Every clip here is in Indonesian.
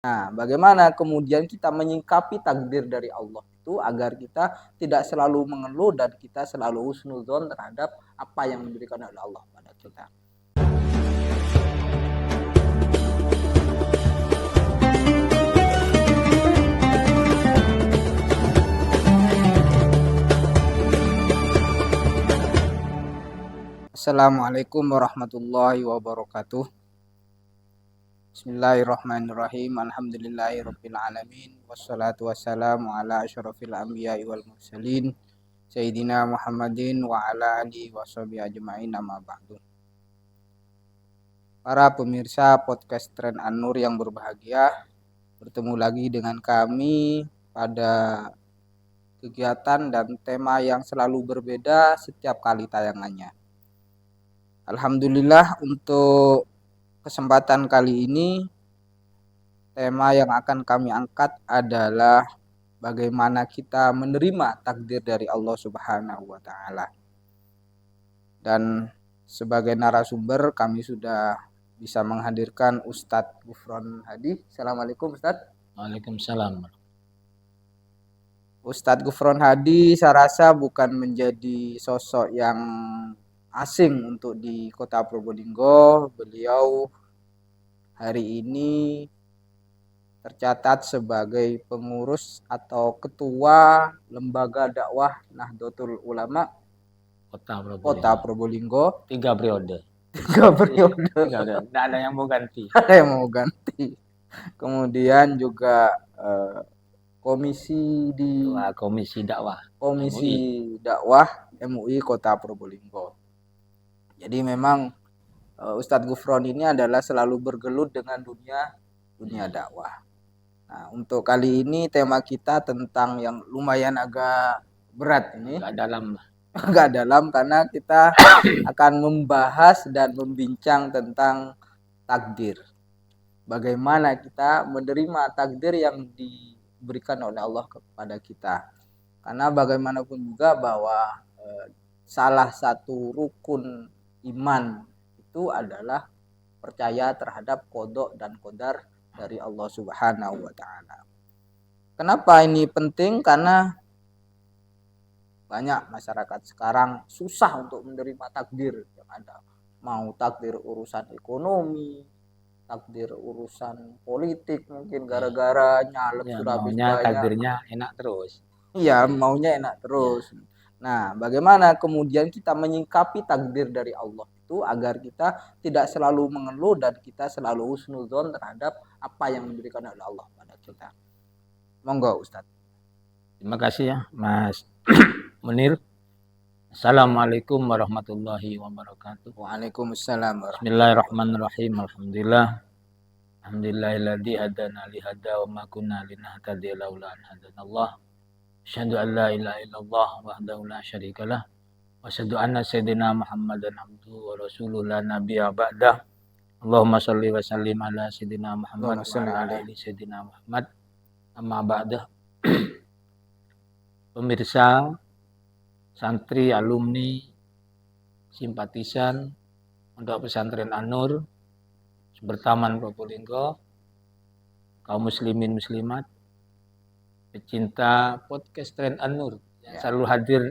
Nah, bagaimana kemudian kita menyikapi takdir dari Allah itu agar kita tidak selalu mengeluh dan kita selalu husnudzon terhadap apa yang diberikan oleh Allah pada kita. Assalamualaikum warahmatullahi wabarakatuh. Bismillahirrahmanirrahim. Alhamdulillahirabbil alamin. Wassalatu wassalamu ala asyrofil anbiya'i wal mursalin Sayyidina Muhammadin wa ala alihi washabihi ajma'in, amma ba'du. Para pemirsa podcast Tren An-Nur yang berbahagia, bertemu lagi dengan kami pada kegiatan dan tema yang selalu berbeda setiap kali tayangannya. Alhamdulillah, untuk kesempatan kali ini tema yang akan kami angkat adalah bagaimana kita menerima takdir dari Allah Subhanahu wa taala. Dan sebagai narasumber kami sudah bisa menghadirkan Ustadz Gufron Hadi. Assalamualaikum Ustadz. Waalaikumsalam. Ustadz Gufron Hadi saya rasa bukan menjadi sosok yang asing untuk di Kota Probolinggo. Beliau hari ini tercatat sebagai pengurus atau ketua lembaga dakwah Nahdlatul Ulama Kota Probolinggo. 3 periode. 3 periode. Tidak ada yang mau ganti. Ada yang mau ganti. Kemudian juga komisi dakwah MUI Kota Probolinggo. Jadi memang Ustadz Gufron ini adalah selalu bergelut dengan dunia dakwah. Nah, untuk kali ini tema kita tentang yang lumayan agak berat ini. Agak dalam karena kita akan membahas dan membincang tentang takdir. Bagaimana kita menerima takdir yang diberikan oleh Allah kepada kita. Karena bagaimanapun juga bahwa salah satu rukun iman itu adalah percaya terhadap qada dan qadar dari Allah Subhanahu wa taala. Kenapa ini penting? Karena banyak masyarakat sekarang susah untuk menerima takdir yang ada. Mau takdir urusan ekonomi, takdir urusan politik, mungkin gara-gara nyalek Ya, sudah habis maunya banyak. takdirnya enak terus. Iya, maunya enak terus. Ya. Nah, bagaimana kemudian kita menyikapi takdir dari Allah itu agar kita tidak selalu mengeluh dan kita selalu husnudzon terhadap apa yang diberikan oleh Allah pada kita. Monggo Ustadz. Terima kasih ya Mas Munir. Assalamualaikum warahmatullahi wabarakatuh. Waalaikumsalam. Bismillahirrahmanirrahim. Alhamdulillahilladzi hadana li hada wa ma kunna linahtadiya laula an hadanallah. Asyhadu an la ilaha illallah wahdahu la syarikalah wa asyhadu anna sayyidina Muhammadan abduhu wa rasuluhu la nabiyya ba'dah. Allahumma shalli wa sallim ala sayyidina Muhammad wa ala ali sayyidina Muhammad. Amma ba'dah. Pemirsa, santri, alumni, simpatisan Pondok Pesantren An-Nur Bertaman Probolinggo, kaum muslimin muslimat, pecinta podcast Tren An-Nur yang selalu hadir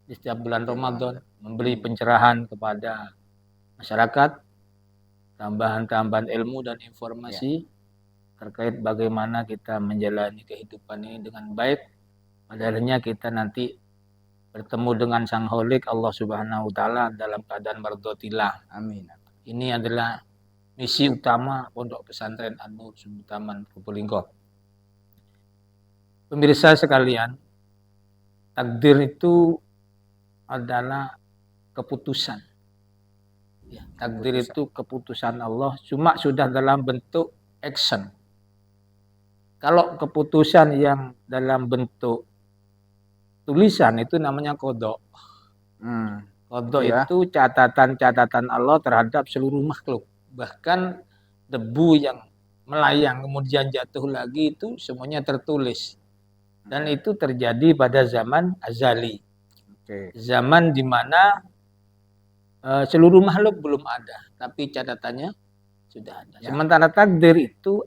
di setiap bulan Ramadan, memberi pencerahan kepada masyarakat, tambahan-tambahan ilmu dan informasi terkait bagaimana kita menjalani kehidupan ini dengan baik. Padahal kita nanti bertemu dengan Sang Holik Allah Subhanahu wa taala dalam keadaan mardhatillah. Amin. Ini adalah misi utama Pondok Pesantren An-Nur Bertaman Probolinggo. Pemirsa sekalian, takdir itu adalah keputusan. Ya, takdir itu keputusan Allah, cuma sudah dalam bentuk action. Kalau keputusan yang dalam bentuk tulisan itu namanya qada. Qada itu catatan-catatan Allah terhadap seluruh makhluk. Bahkan debu yang melayang kemudian jatuh lagi itu semuanya tertulis. Dan itu terjadi pada zaman azali. Zaman di mana seluruh makhluk belum ada, tapi catatannya sudah ada. Sementara takdir itu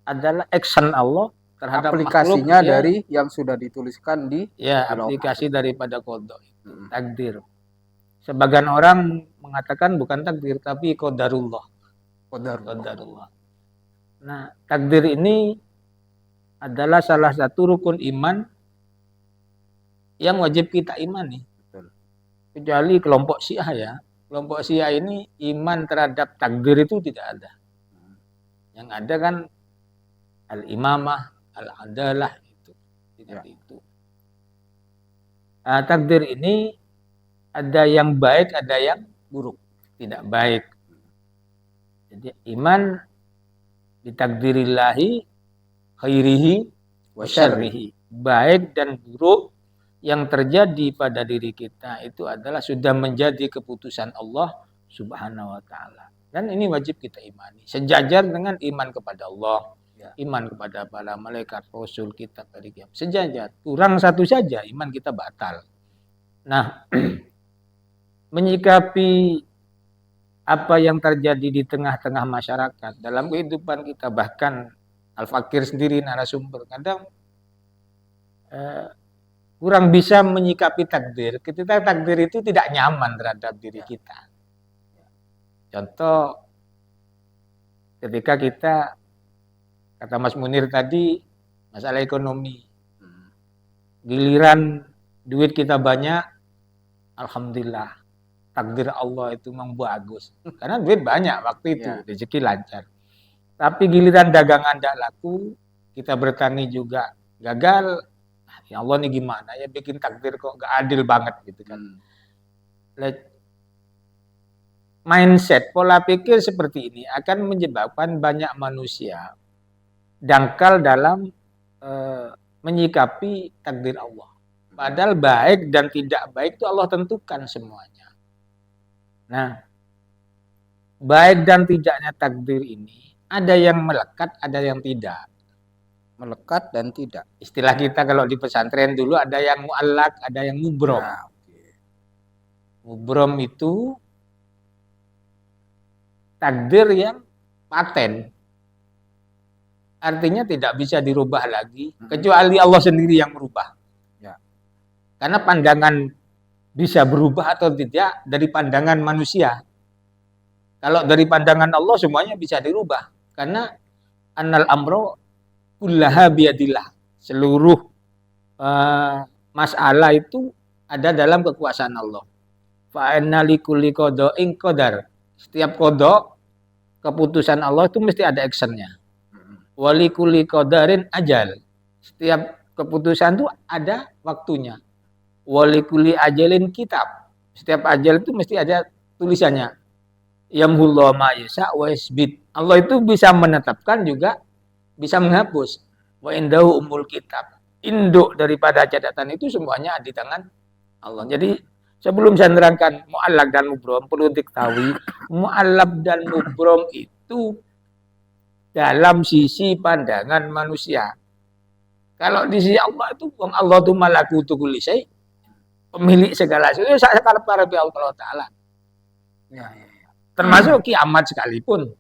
adalah action Allah terhadap aplikasinya makhluk, dari yang sudah dituliskan di aplikasi daripada qada itu, Mm-mm. takdir. Sebagian orang mengatakan bukan takdir tapi qadarullah. Qadarullah. Nah, takdir ini adalah salah satu rukun iman yang wajib kita imani. Betul. Kecuali kelompok Syiah ya. Kelompok Syiah ini iman terhadap takdir itu tidak ada. Yang ada kan al-imamah, al-adalah itu. Tidak itu. Nah, takdir ini ada yang baik, ada yang buruk, tidak baik. Jadi iman bitakdirillahi khairihi wa syarrihi. Baik dan buruk yang terjadi pada diri kita itu adalah sudah menjadi keputusan Allah Subhanahu wa taala. Dan ini wajib kita imani. Sejajar dengan iman kepada Allah, iman kepada para malaikat, rasul, kitab, hari kiamat. Sejajar. Kurang satu saja iman kita batal. Nah, menyikapi apa yang terjadi di tengah-tengah masyarakat dalam kehidupan kita, bahkan Al-Fakir sendiri narasumber kadang kurang bisa menyikapi takdir. Ketika takdir itu tidak nyaman terhadap diri kita. Contoh ketika kita, kata Mas Munir tadi, masalah ekonomi. Giliran duit kita banyak, alhamdulillah. Takdir Allah itu memang bagus. Karena duit banyak waktu itu, rezeki lancar. Tapi giliran dagangan tidak laku, kita bertani juga gagal. Ya Allah ini gimana ya, bikin takdir kok gak adil banget gitu kan. Mindset, pola pikir seperti ini akan menyebabkan banyak manusia dangkal dalam menyikapi takdir Allah. Padahal baik dan tidak baik itu Allah tentukan semuanya. Nah, baik dan tidaknya takdir ini ada yang melekat, ada yang tidak. Melekat dan tidak. Istilah kita kalau di pesantren dulu ada yang mu'allak, ada yang mubrom. Nah, mubrom itu takdir yang paten. Artinya tidak bisa dirubah lagi, kecuali Allah sendiri yang merubah. Karena pandangan bisa berubah atau tidak dari pandangan manusia. Kalau dari pandangan Allah semuanya bisa dirubah. Karena annal amro kullaha biyadillah. Seluruh masalah itu ada dalam kekuasaan Allah. Fa'inna likulli qada'in qadar. Setiap qada, keputusan Allah itu mesti ada actionnya. Walikulli qadarin ajal. Setiap keputusan itu ada waktunya. Walikuli ajalin kitab. Setiap ajal itu mesti ada tulisannya. Yamhullahu ma yasha wa yasbit. Allah itu bisa menetapkan juga bisa menghapus. Wa indahu umul kitab. Induk daripada catatan itu semuanya di tangan Allah. Jadi sebelum saya menerangkan mu'allaq dan mubrom, perlu diketahui mu'allaq dan mubrom itu dalam sisi pandangan manusia. Kalau di sisi Allah itu Allah itu malakutu kulli syai', pemilik segala sesuatu, sakarep Allah Ta'ala. Termasuk kiamat sekalipun.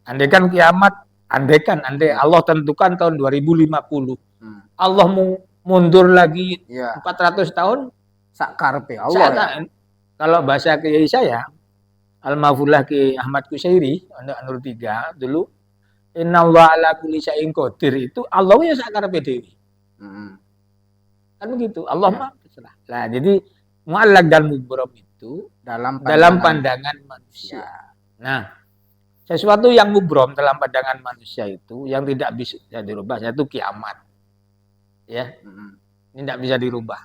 Andaikan kiamat, andai Allah tentukan tahun 2050. Allah mau mundur lagi 400 tahun, sakarep Allah. Kalau bahasa kiai saya, Al-Mahfullah Ki Ahmad Kusyairi, Nur 3 dulu, innallaha ala kulli syai'in qadir, itu Allah ya sakarepe dhewe. Kan begitu. Allah mah terserah. Nah, jadi mu'allaq dan mubrom itu dalam pandangan manusia. Nah, sesuatu yang mubrom dalam pandangan manusia itu yang tidak bisa dirubah, yaitu kiamat. Ya. Ini tidak bisa dirubah.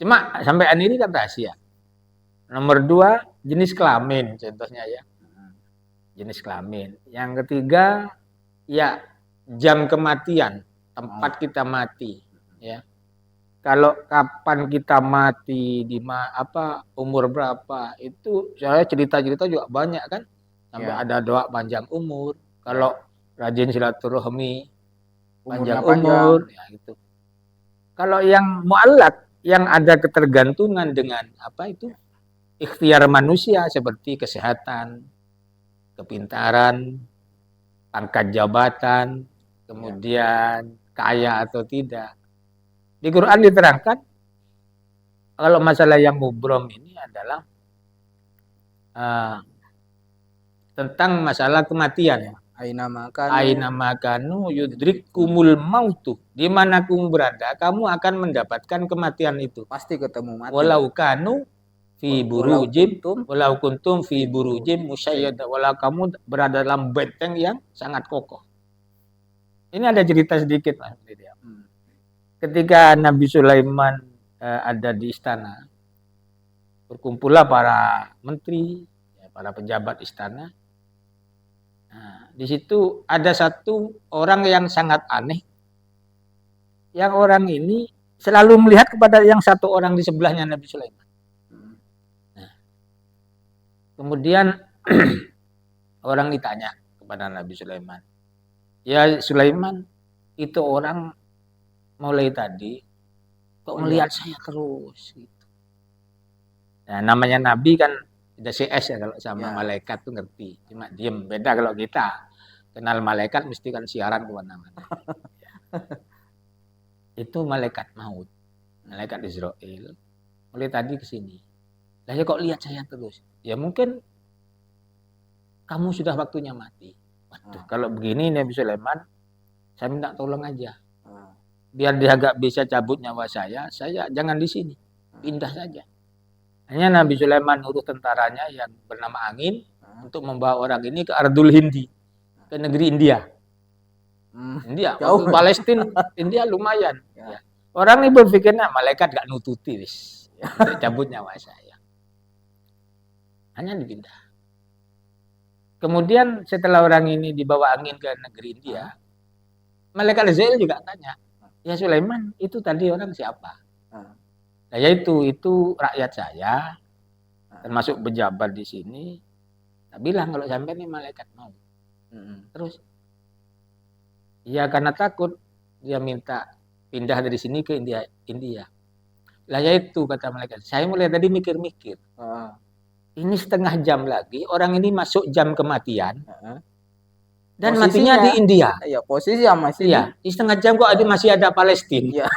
Cuma sampai ini kan rahasia. Nomor 2, jenis kelamin contohnya ya. Jenis kelamin. Yang ketiga, ya jam kematian, tempat kita mati, ya. Kalau kapan kita mati, umur berapa, itu saya cerita-cerita juga banyak kan. Sampai ada doa panjang umur. Kalau rajin silaturahmi, panjang umur, ya gitu. Kalau yang mu'allaq, yang ada ketergantungan dengan ikhtiar manusia seperti kesehatan, kepintaran, pangkat jabatan, kemudian kaya atau tidak. Di Quran diterangkan kalau masalah yang mubrom ini adalah tentang masalah kematian. Aina makanu Aina makanu yudrikumul mautu. Di mana kamu berada, kamu akan mendapatkan kematian itu. pasti ketemu mati. Walau kanu fi burujim, kuntum walau kuntum fi burujim musyayyada, walau kamu berada dalam benteng yang sangat kokoh. Ini ada cerita sedikit, Mas. Ketika Nabi Sulaiman ada di istana, berkumpullah para menteri, para pejabat istana. Nah, di situ ada satu orang yang sangat aneh. Yang orang ini selalu melihat kepada yang satu orang di sebelahnya Nabi Sulaiman. Nah, kemudian orang ditanya kepada Nabi Sulaiman, "Ya Sulaiman, itu orang mulai tadi kok melihat saya terus gitu." Nah, namanya Nabi kan tidak CS ya kalau sama malaikat tuh ngerti, cuma diem. Beda kalau kita kenal malaikat mesti kan siaran kemana-mana. Itu malaikat maut, malaikat Israel. Mulai tadi ke sini. Lah ya kok lihat saya terus? Ya mungkin kamu sudah waktunya mati. Waduh, kalau begini Nabi Sulaiman, saya minta tolong aja. Biar dia agak bisa cabut nyawa saya jangan di sini. Pindah saja. Hanya Nabi Sulaiman uruh tentaranya yang bernama Angin untuk membawa orang ini ke Ardul Hindi, ke negeri India. India, waktu Palestina, India lumayan. Ya. Orang ini berpikirnya malaikat gak nututi wis, untuk cabut nyawa saya. Hanya dipindah. Kemudian setelah orang ini dibawa angin ke negeri India, malaikat Israel juga tanya, "Ya Sulaiman, itu tadi orang siapa?" Nah, yaitu itu rakyat saya, termasuk pejabat di sini. Nah, bilang kalau sampai ini malaikat mau. Terus, ya karena takut dia minta pindah dari sini ke India. Lah yaitu kata malaikat, saya mulai tadi mikir-mikir. Ini setengah jam lagi, orang ini masuk jam kematian. Dan matinya di India. Ya, posisi masih. Iya, di setengah jam kok masih ada Palestina.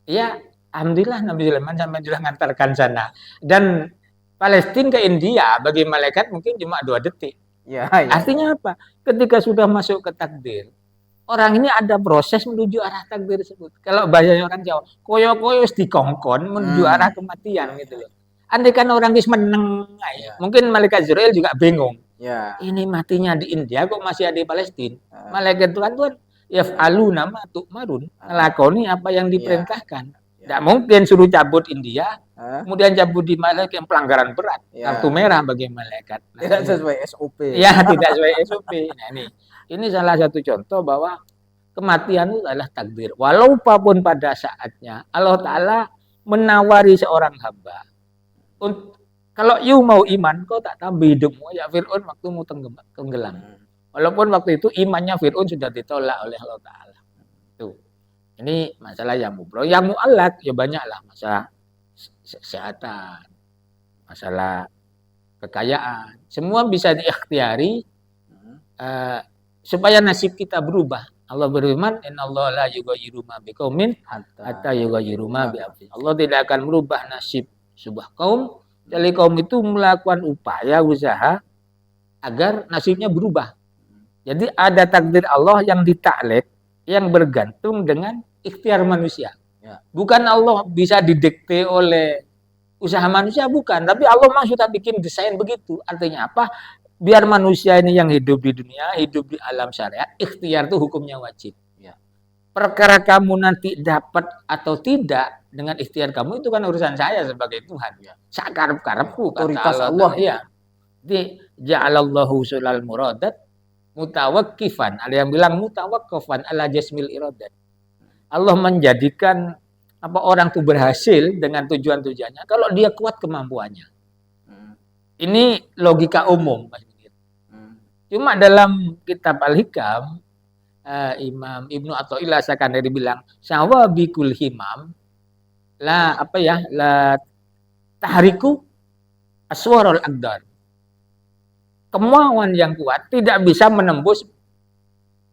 Ya, alhamdulillah Nabi Sulaiman sampai sudah ngantarkan sana. Dan Palestina ke India bagi malaikat mungkin cuma 2 detik. Artinya apa? Ketika sudah masuk ke takdir, orang ini ada proses menuju arah takdir tersebut. Kalau bahasanya orang Jawa, koyo-koyo dikongkon menuju arah kematian gitu loh. Andai kan orang ini meneng, mungkin malaikat Israel juga bingung. Ini matinya di India kok masih ada di Palestina. Malaikat Tuhan yaf'aluna ma tu'marun, ngelakoni apa yang diperintahkan. Tidak mungkin suruh cabut India, kemudian cabut di malaikat yang pelanggaran berat, kartu merah bagi malaikat. Nah, tidak sesuai SOP. Ya, tidak sesuai SOP. Nah, ini salah satu contoh bahwa kematian itu adalah takdir. Walaupun pada saatnya Allah Ta'ala menawari seorang hamba, kalau you mau iman, kau tak tambah hidupmu ya Fir'aun waktu mau tenggelam. Walaupun waktu itu imannya Fir'aun sudah ditolak oleh Allah Ta'ala. Tuh. Ini masalah yang mubro. Yang mu'allak ya banyaklah. Masalah kesehatan, masalah kekayaan. Semua bisa diikhtiari supaya nasib kita berubah. Allah berfirman, "Innallaha la yughayyiru ma biqaumin hatta yughayyiru ma bi anfusihim." Allah tidak akan merubah nasib sebuah kaum kecuali kaum itu melakukan upaya, usaha agar nasibnya berubah. Jadi ada takdir Allah yang ditaklek, yang bergantung dengan ikhtiar manusia. Bukan Allah bisa didikte oleh usaha manusia, bukan. Tapi Allah memang sudah bikin desain begitu. Artinya apa? Biar manusia ini yang hidup di dunia, hidup di alam syariat, ikhtiar itu hukumnya wajib. Perkara kamu nanti dapat atau tidak dengan ikhtiar kamu itu kan urusan saya sebagai Tuhan. Sakarep-karepku otoritas kata Allah. Ya. Jadi ja'alallahu sulal muradat mutawakkifan. Ada yang bilang mutawakkifan ala jasmil iradat. Allah menjadikan orang itu berhasil dengan tujuan-tujuannya kalau dia kuat kemampuannya. Ini logika umum. Cuma dalam kitab Al-Hikam, Imam Ibnu Athaillah Sakandari bilang, "Sawabikul himam la tahriku aswarul aqdar." kemauan yang kuat tidak bisa menembus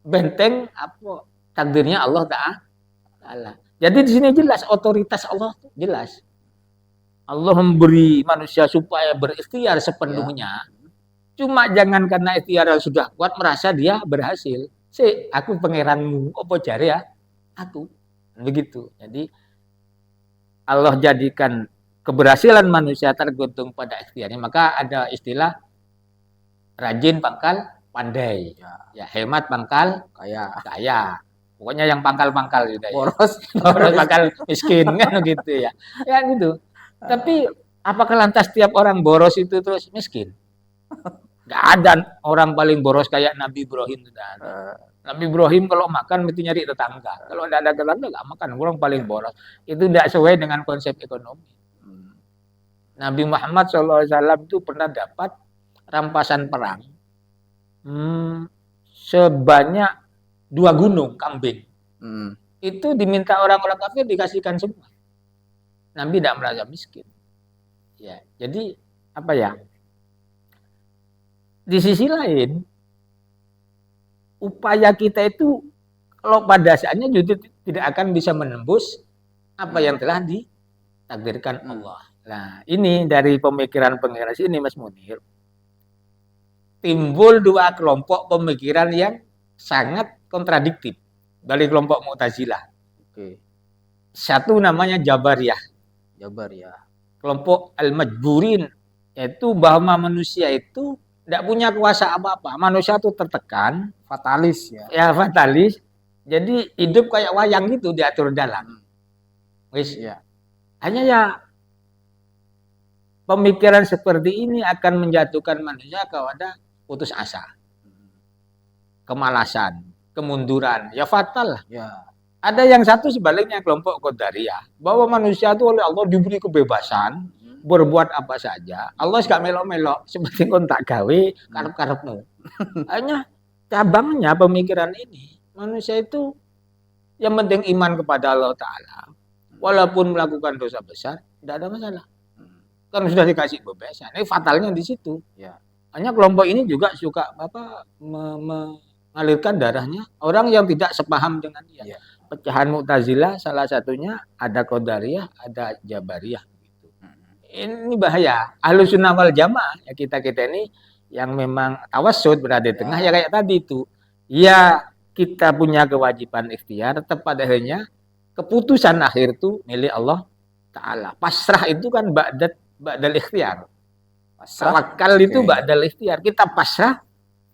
benteng apa takdirnya Allah Ta'ala. Jadi di sini jelas otoritas Allah jelas. Allah memberi manusia supaya berikhtiar sepenuhnya. Cuma jangan karena ikhtiar sudah kuat merasa dia berhasil. Aku pangeranmu, apa jare ya? Aku. Begitu. Jadi Allah jadikan keberhasilan manusia tergantung pada ikhtiarnya. Maka ada istilah rajin pangkal pandai. Ya, hemat pangkal kaya. Pokoknya yang pangkal-pangkal gitu ya. Boros pangkal miskin kan gitu ya. Ya gitu. Tapi apakah lantas setiap orang boros itu terus miskin? Gak ada orang paling boros kayak Nabi Ibrahim. Nabi Ibrahim kalau makan mesti nyari tetangga. Kalau tidak ada tetangga gak makan. Orang paling boros. Itu tidak sesuai dengan konsep ekonomi. Nabi Muhammad SAW itu pernah dapat rampasan perang sebanyak 2 gunung kambing. Itu diminta orang-orang kafir dikasihkan semua. Nabi tidak merasa miskin. Ya, jadi apa ya? Di sisi lain, upaya kita itu kalau pada saatnya juga tidak akan bisa menembus apa yang telah ditakdirkan Allah. Nah, ini dari pemikiran pengiras ini Mas Munir, timbul 2 kelompok pemikiran yang sangat kontradiktif dari kelompok Mu'tazilah. Satu namanya Jabariyah. Kelompok Al-Majburin, yaitu bahwa manusia itu tidak punya kuasa apa-apa. Manusia itu tertekan, fatalis ya. Ya, fatalis. Jadi hidup kayak wayang gitu diatur dalam. Wis. Hanya ya pemikiran seperti ini akan menjatuhkan manusia kepada putus asa. Kemalasan, kemunduran, ya fatal lah. Ada yang satu sebaliknya kelompok Qadariyah, bahwa manusia itu oleh Allah diberi kebebasan berbuat apa saja. Allah gak melok-melok seperti kontak gawe karep-karepmu. Hanya cabangnya pemikiran ini, manusia itu yang penting iman kepada Allah Ta'ala. Walaupun melakukan dosa besar, tidak ada masalah. Kan sudah dikasih kebebasan. Ini fatalnya di situ. Hanya kelompok ini juga suka mengalirkan darahnya orang yang tidak sepaham dengan dia. Pecahan Mu'tazilah salah satunya ada Qadariyah, ada Jabariyah. Ini bahaya. Ahlus Sunnah wal Jamaah ya kita ini yang memang tawassut berada di tengah ya kayak tadi itu. Ya kita punya kewajiban ikhtiar, tetap pada akhirnya keputusan akhir itu milik Allah Ta'ala. Pasrah itu kan ba'dal ikhtiar. Tawakal itu ba'dal ikhtiar. Kita pasrah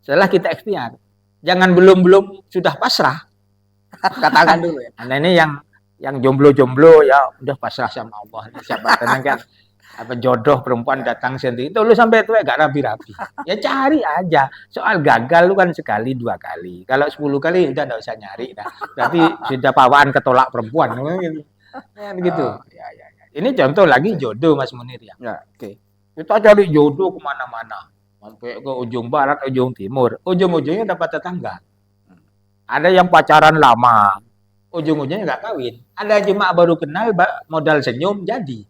setelah kita ikhtiar. Jangan belum sudah pasrah. Katakan dulu ya. Nah ini yang jomblo-jomblo ya udah pasrah sama Allah. Siapa tenang kan apa jodoh perempuan datang sendiri. Itu lu sampai tua gak rapi-rapi. Ya cari aja. Soal gagal lu kan sekali 2 kali. Kalau 10 kali udah enggak usah nyari dah. Tapi sudah pawaan ketolak perempuan gitu. Ya begitu. Ini contoh lagi jodoh Mas Munir ya. Kita cari jodoh kemana-mana. Sampai ke ujung barat, ujung timur. Ujung-ujungnya dapat tetangga. Ada yang pacaran lama, ujung-ujungnya nggak kawin. Ada cuma baru kenal, modal senyum jadi.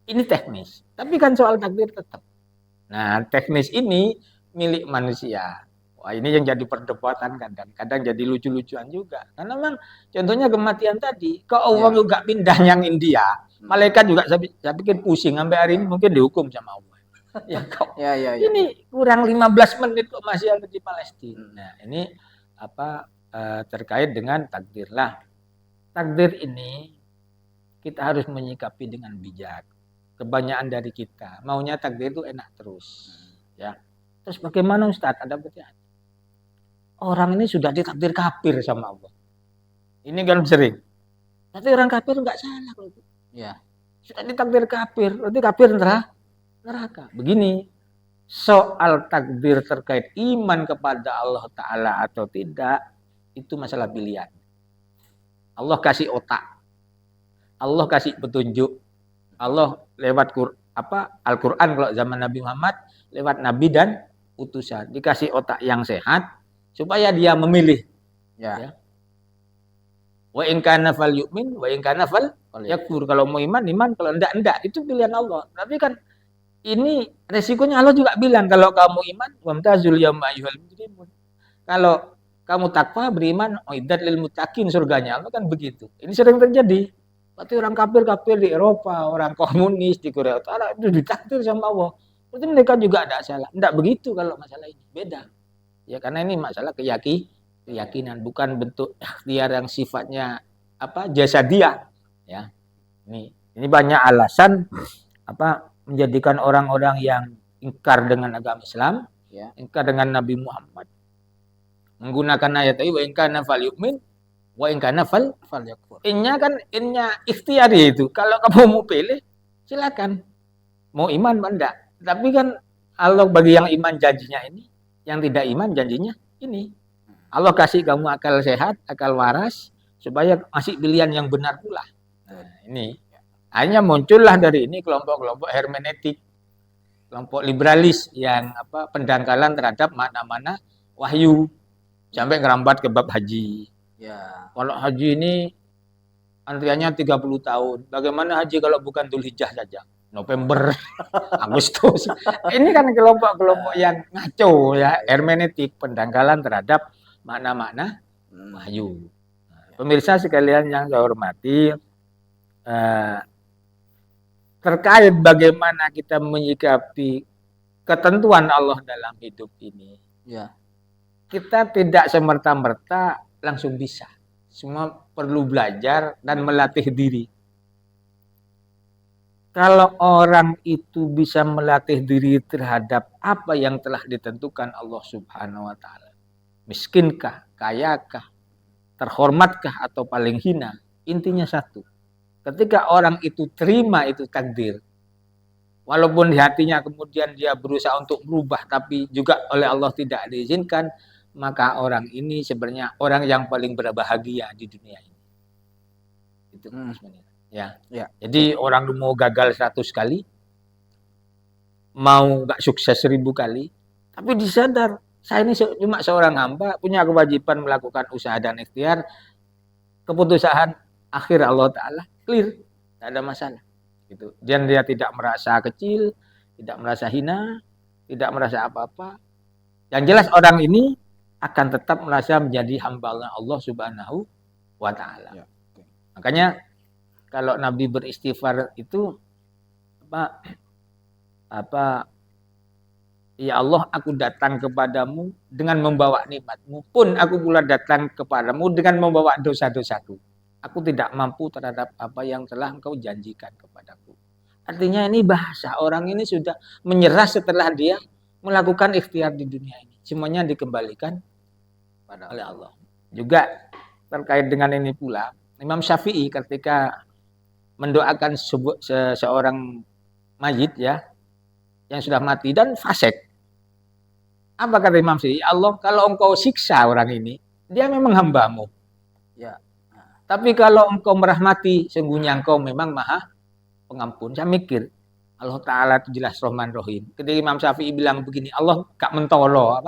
Ini teknis. Tapi kan soal takdir tetap. Nah, teknis ini milik manusia. Wah, ini yang jadi perdebatan kadang-kadang jadi lucu-lucuan juga. Karena memang contohnya kematian tadi, kok Allah juga pindah yang India. Malaikat juga saya pikir pusing sampai hari ini mungkin dihukum sama Allah. Ini kurang 15 menit kok masih ada di Palestina. Nah, ini terkait dengan takdir lah. Takdir ini kita harus menyikapi dengan bijak. Kebanyakan dari kita maunya takdir itu enak terus, ya. Terus bagaimana Ustaz? Ada berarti orang ini sudah ditakdir kafir sama Allah. Ini kan sering. Tapi orang kafir enggak salah kalau itu. Sudah ditakdir kafir, berarti kafir neraka. Begini. Soal takdir terkait iman kepada Allah Ta'ala atau tidak, itu masalah pilihan. Allah kasih otak. Allah kasih petunjuk. Allah lewat Al-Quran kalau zaman Nabi Muhammad, lewat Nabi dan utusan. Dikasih otak yang sehat, supaya dia memilih. Wa in kana fal yu'min, wa in kana fal yakfur. Kalau mau iman, kalau enggak. Itu pilihan Allah. Tapi kan ini resikonya Allah juga bilang kalau kamu iman wamtazul yauma ayyuhal mujrimun. Kalau kamu takwa beriman uiddat lil muttaqin surganya Allah kan begitu. Ini sering terjadi. Berarti orang kafir-kafir di Eropa, orang komunis di Korea Utara itu ditakdir sama Allah. Berarti mereka juga ada salah. Enggak begitu kalau masalah ini. Beda. Ya karena ini masalah keyakinan bukan bentuk ikhtiar yang sifatnya jasadiah ya. Ini banyak alasan menjadikan orang-orang yang ingkar dengan agama Islam, Ya. ingkar dengan Nabi Muhammad. Menggunakan ayat ini wa in kana falyu'min wa in kana Falyakfur. innya ikhtiari itu. Kalau kamu mau pilih silakan. Mau iman enggak. Tapi kan Allah bagi yang iman janjinya ini, yang tidak iman janjinya ini. Allah kasih kamu akal sehat, akal waras supaya masih pilihan yang benar pula. Nah, ini hanya muncullah dari ini kelompok-kelompok hermeneutik, kelompok liberalis yang pendangkalan terhadap makna-makna wahyu sampai ngerambat ke bab haji. Ya. Kalau haji ini antriannya 30 tahun. Bagaimana haji kalau bukan Dzulhijjah saja? November, Agustus. Ini kan kelompok-kelompok yang ngaco ya, hermeneutik, pendangkalan terhadap makna-makna wahyu. Pemirsa sekalian yang saya hormati, terkait bagaimana kita menyikapi ketentuan Allah dalam hidup ini. Ya. Kita tidak semerta-merta langsung bisa. Semua perlu belajar dan melatih diri. Kalau orang itu bisa melatih diri terhadap apa yang telah ditentukan Allah Subhanahu wa taala. Miskinkah, kayakah, terhormatkah atau paling hina? Intinya satu. Ketika orang itu terima itu takdir, walaupun di hatinya kemudian dia berusaha untuk berubah, tapi juga oleh Allah tidak diizinkan, maka orang ini sebenarnya orang yang paling berbahagia di dunia ini. Itu sebenarnya. Ya. Jadi orang mau gagal 100 kali, mau nggak sukses 1000 kali, tapi disadar saya ini cuma seorang hamba, punya kewajiban melakukan usaha dan ikhtiar, keputusan akhir Allah Ta'ala clear, tidak ada masalah. Gitu. Dan dia tidak merasa kecil, tidak merasa hina, tidak merasa apa-apa. Yang jelas orang ini akan tetap merasa menjadi hamba Allah Subhanahu wa Ta'ala. Ya. Makanya kalau Nabi beristighfar itu ya Allah, aku datang kepadamu dengan membawa nikmatmu, pun aku pula datang kepadamu dengan membawa dosa-dosaku. Aku tidak mampu terhadap apa yang telah engkau janjikan kepadaku. Artinya ini bahasa orang ini sudah menyerah setelah dia melakukan ikhtiar di dunia ini. Semuanya dikembalikan oleh Allah. Juga terkait dengan ini pula, Imam Syafi'i ketika mendoakan seorang mayit ya, yang sudah mati dan fasik. Apa kata Imam Syafi'i? Allah, kalau engkau siksa orang ini, dia memang hambamu. Ya. Tapi kalau engkau merahmati, sungguhnya engkau memang maha pengampun. Saya mikir, Allah Ta'ala itu jelas Rahman Rahim. Ketika Imam Syafi'i bilang begini, Allah gak mentolo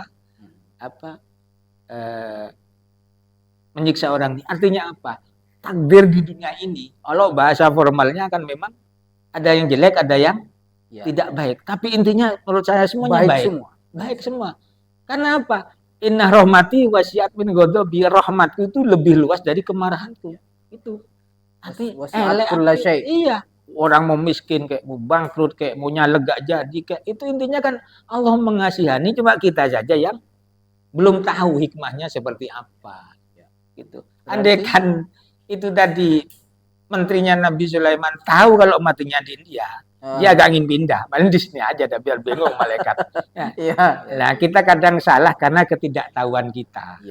menyiksa orang ini. Artinya apa? Takdir di dunia ini, kalau bahasa formalnya kan memang ada yang jelek, ada yang tidak baik. Tapi intinya menurut saya semuanya baik. Baik semua. Karena apa? Inna rahmati wasiat min ghadabi, rahmatku itu lebih luas dari kemarahanku. Itu. Arti iya. Orang mau miskin kayak mau bangkrut kayak mau nyalek gak jadi kayak itu intinya kan Allah mengasihani, cuma kita saja yang belum tahu hikmahnya seperti apa. Gitu. Andai kan itu tadi menterinya Nabi Sulaiman tahu kalau matinya di India, dia gak ingin pindah, paling di sini aja, biar bingung malaikat. Nah, kita kadang salah karena ketidaktahuan kita.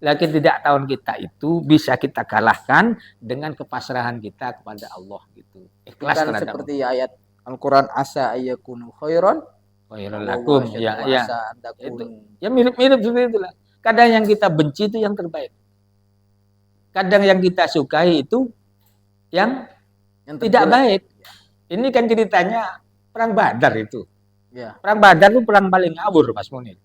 Nah, ketidaktahuan kita itu bisa kita kalahkan dengan kepasrahan kita kepada Allah gitu. Ikhlas terhadap seperti ayat Al-Qur'an asa ayyakunu khairan lakum. Ya mirip-mirip seperti itulah. Kadang yang kita benci itu yang terbaik. Kadang yang kita sukai itu yang tidak baik. Ini kan ceritanya perang Badar itu. Perang Badar itu perang paling ngawur, Mas Munir.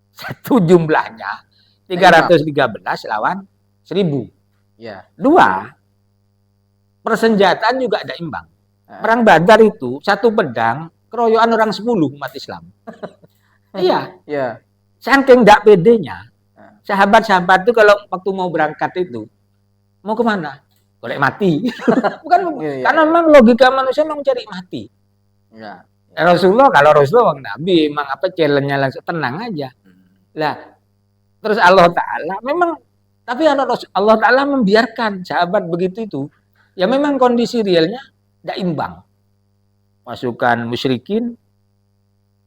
Satu jumlahnya 313 lawan 1000. Dua, persenjataan juga ada imbang. Perang Badar itu satu pedang keroyokan orang 10 umat Islam. Iya, Ya. saking nggak pedenya. Sahabat-sahabat itu kalau waktu mau berangkat itu, mau kemana? Golek mati. Bukan, Iya, karena iya. memang logika manusia memang cari mati. Ya. Rasulullah, kalau Rasulullah Bang Nabi emang apa challenge-nya langsung tenang aja. Lah, terus Allah Ta'ala memang, tapi Allah Ta'ala membiarkan sahabat begitu itu. Ya memang kondisi realnya tidak imbang. Pasukan musyrikin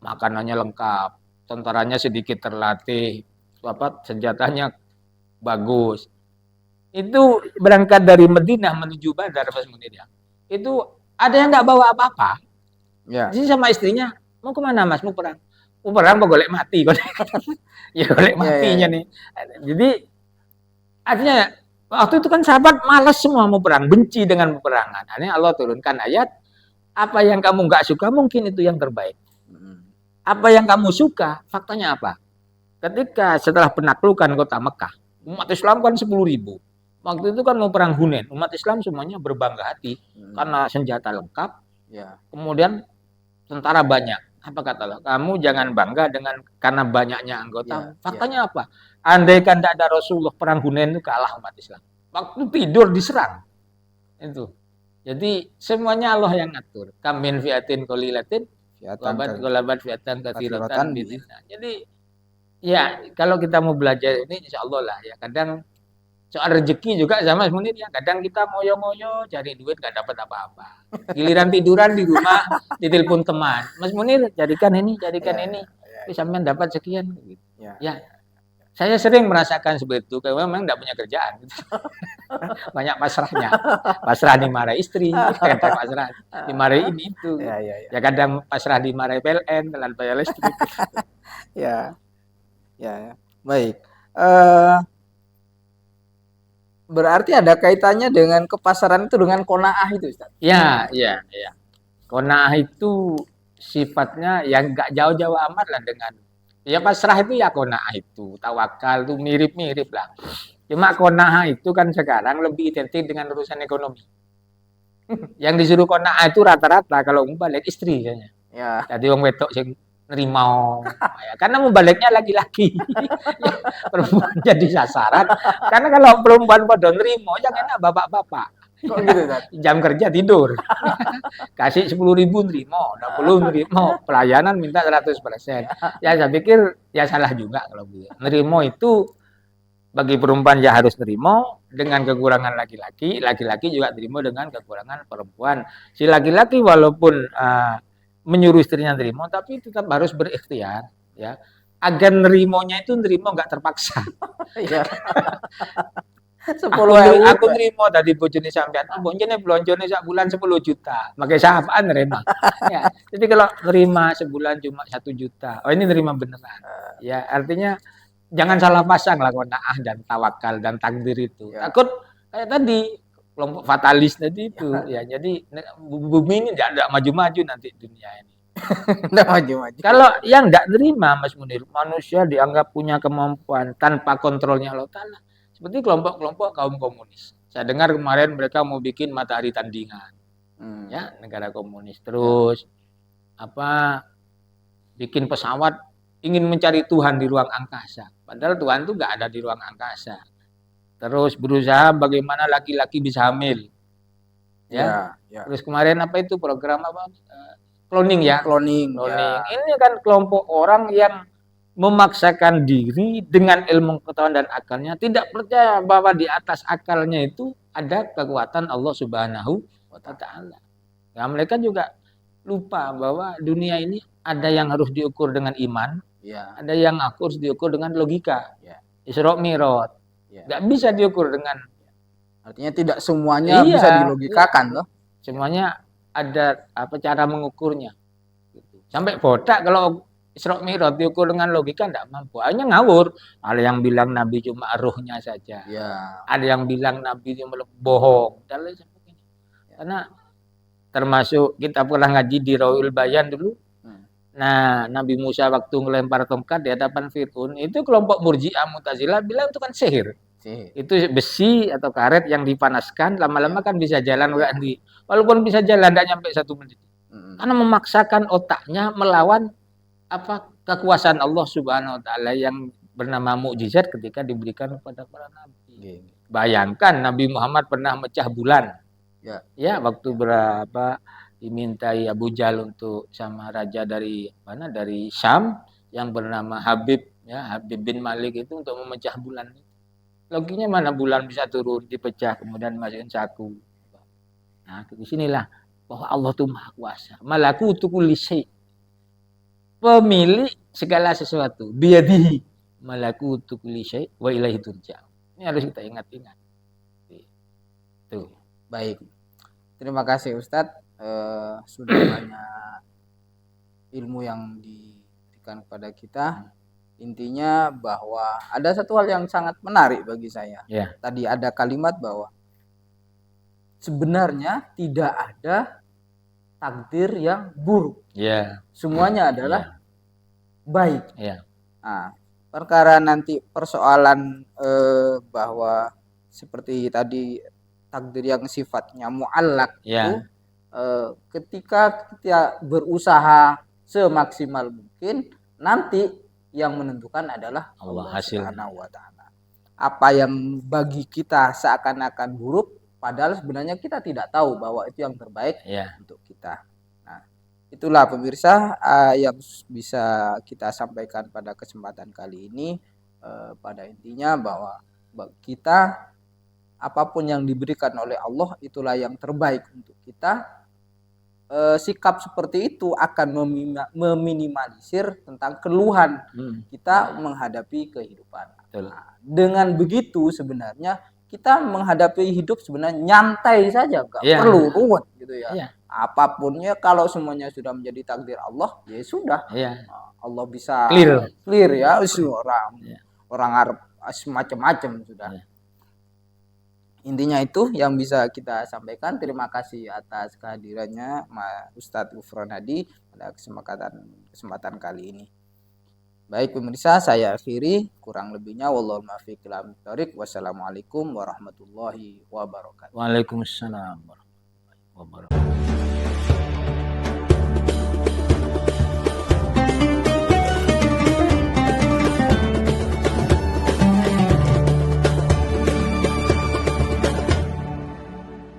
makanannya lengkap, tentaranya sedikit terlatih, senjatanya bagus. Itu berangkat dari Madinah menuju Badar Mas Munir ya. Itu ada yang nggak bawa apa-apa. Ya. Jadi sama istrinya, mau kemana Mas? Mau perang? Mau perang mau golek mati. Ya golek matinya nih. Jadi artinya waktu itu kan sahabat malas semua mau perang, benci dengan peperangan. Akhirnya Allah turunkan ayat, apa yang kamu nggak suka mungkin itu yang terbaik. Apa yang kamu suka, faktanya apa? Ketika setelah penaklukan kota Mekah, umat Islam kan 10.000. Waktu itu kan mau perang Hunain, umat Islam semuanya berbangga hati karena senjata lengkap. Ya. Kemudian tentara banyak. Apa kata Allah? Kamu jangan bangga dengan karena banyaknya anggota. Faktanya apa? Andaikan tidak ada Rasulullah, perang Hunain itu kalah umat Islam. Waktu tidur diserang. Itu. Jadi semuanya Allah yang ngatur. Kamin fiatin qalilatin golabat fiatan katsiratan bidillah. Jadi ya kalau kita mau belajar ini insya Allah lah ya. Kadang soal rezeki juga sama Mas Munir ya. Kadang kita ngoyo-ngoyo cari duit gak dapat apa-apa. Giliran tiduran di rumah ditelepon teman. Mas Munir jadikan ini. Tapi sampean dapat sekian gitu. Ya. Saya sering merasakan seperti itu karena memang enggak punya kerjaan. Banyak pasrahnya. Pasrah dimarahi istri, kadang pasrah dimarahi ini itu. Ya kadang pasrah dimarahi PLN, telan bayar listrik. Ya. Baik. Berarti ada kaitannya dengan kepasaran itu dengan qanaah itu, Ustaz? Ya. Qanaah itu sifatnya yang enggak jauh-jauh amat lah dengan ya pasrah itu ya qanaah itu, tawakal itu mirip-mirip lah. Cuma qanaah itu kan sekarang lebih identik dengan urusan ekonomi. Yang disuruh qanaah itu rata-rata kalau balik istri kayaknya. Ya. Jadi wong wedok sing nerima. Ya, karena membaliknya laki-laki. Ya, perempuan jadi sasaran. Karena kalau perempuan pada nerima, yang enak bapak-bapak. Kok gitu, Ustaz? Jam kerja tidur. Kasih 10.000 nerima, 20 nerima, pelayanan minta 100%. Ya saya pikir ya salah juga kalau begitu. Nerima itu bagi perempuan ya harus nerima dengan kekurangan laki-laki, laki-laki juga nerima dengan kekurangan perempuan. Si laki-laki walaupun menyuruh istrinya nerima, tapi tetap harus berikhtiar, ya. Agar nerimonya itu nerima nggak terpaksa. Iya. 10.000 aku nerima tadi bojone sampean, bonjone blonjone sak bulan 10 juta. Makai sapaan nerima. Ya, jadi kalau nerima sebulan cuma 1 juta. Oh, ini nerima beneran. Ya, artinya jangan salah pasang lah qanaah dan tawakal dan takdir itu. Ya. Takut kayak tadi kelompok fatalis tadi itu ya. Jadi bumi ini enggak maju-maju nanti dunia ini. Enggak maju-maju. Kalau yang enggak nerima Mas Munir, manusia dianggap punya kemampuan tanpa kontrolnya Allah Ta'ala. Seperti kelompok-kelompok kaum komunis. Saya dengar kemarin mereka mau bikin matahari tandingan. Ya, negara komunis. Terus bikin pesawat ingin mencari Tuhan di ruang angkasa. Padahal Tuhan itu enggak ada di ruang angkasa. Terus berusaha bagaimana laki-laki bisa hamil. Ya. Terus kemarin itu program cloning ya. Cloning. Ya. Ini kan kelompok orang yang memaksakan diri dengan ilmu pengetahuan dan akalnya, tidak percaya bahwa di atas akalnya itu ada kekuatan Allah Subhanahu wa Ta'ala. Nah, mereka juga lupa bahwa dunia ini ada yang harus diukur dengan iman, ada yang harus diukur dengan logika. Isra Mi'raj. Nggak bisa diukur dengan, artinya tidak semuanya bisa dilogikakan loh. Semuanya ada cara mengukurnya. Sampai botak kalau Isra Mi'raj diukur dengan logika enggak mampu. Hanya ngawur. Ada yang bilang Nabi cuma ruhnya saja. Ada yang bilang Nabi cuma bohong. Dan lain sebagainya. Karena termasuk kita pernah ngaji di Rawil Bayan dulu. Nah, Nabi Musa waktu ngelempar tongkat di hadapan Fir'aun, itu kelompok Murji'ah Mu'tazilah bilang itu kan sihir. Itu besi atau karet yang dipanaskan, lama-lama kan bisa jalan. Walaupun bisa jalan, tidak nyampe 1 menit. Karena memaksakan otaknya melawan kekuasaan Allah Subhanahu wa taala yang bernama mukjizat ketika diberikan kepada para nabi. Bayangkan Nabi Muhammad pernah mecah bulan. Ya, waktu berapa dimintai Abu Jahal untuk sama raja dari mana? Dari Syam yang bernama Habib, ya, Habib bin Malik itu untuk memecah bulan. Loginya mana bulan bisa turun, dipecah, kemudian masukin saku. Nah, di sinilah bahwa Allah itu Maha Kuasa. Malakutu kulli syai'. Pemilik segala sesuatu. Biyadihi. Malakutu kulli syai' wa ilaihi turja'un. Ini harus kita ingat-ingat. Tuh. Baik. Terima kasih Ustadz. Sudah banyak ilmu yang diberikan kepada kita. Intinya bahwa ada satu hal yang sangat menarik bagi saya. Tadi ada kalimat bahwa sebenarnya tidak ada takdir yang buruk. Semuanya adalah baik. Nah, perkara nanti persoalan bahwa seperti tadi takdir yang sifatnya mu'allaq itu ketika kita berusaha semaksimal mungkin, nanti yang menentukan adalah Allah Subhanahu wa taala. Apa yang bagi kita seakan-akan buruk, padahal sebenarnya kita tidak tahu bahwa itu yang terbaik untuk kita. Nah, itulah pemirsa yang bisa kita sampaikan pada kesempatan kali ini. Pada intinya bahwa kita apapun yang diberikan oleh Allah itulah yang terbaik untuk kita. Sikap seperti itu akan meminimalisir tentang keluhan kita menghadapi kehidupan. Nah, dengan begitu sebenarnya kita menghadapi hidup sebenarnya nyantai saja, gak perlu ruwet gitu ya. Apapunnya kalau semuanya sudah menjadi takdir Allah, ya sudah. Allah bisa clear ya, orang Arab semacam-macam sudah. Intinya itu yang bisa kita sampaikan. Terima kasih atas kehadirannya Ustadz Ghufron Hadi pada kesempatan kali ini. Baik pemirsa, saya akhiri, kurang lebihnya wallahul muwaffiq ila aqwamit thoriq. Wassalamualaikum warahmatullahi wabarakatuh. Waalaikumsalam warahmatullahi wabarakatuh.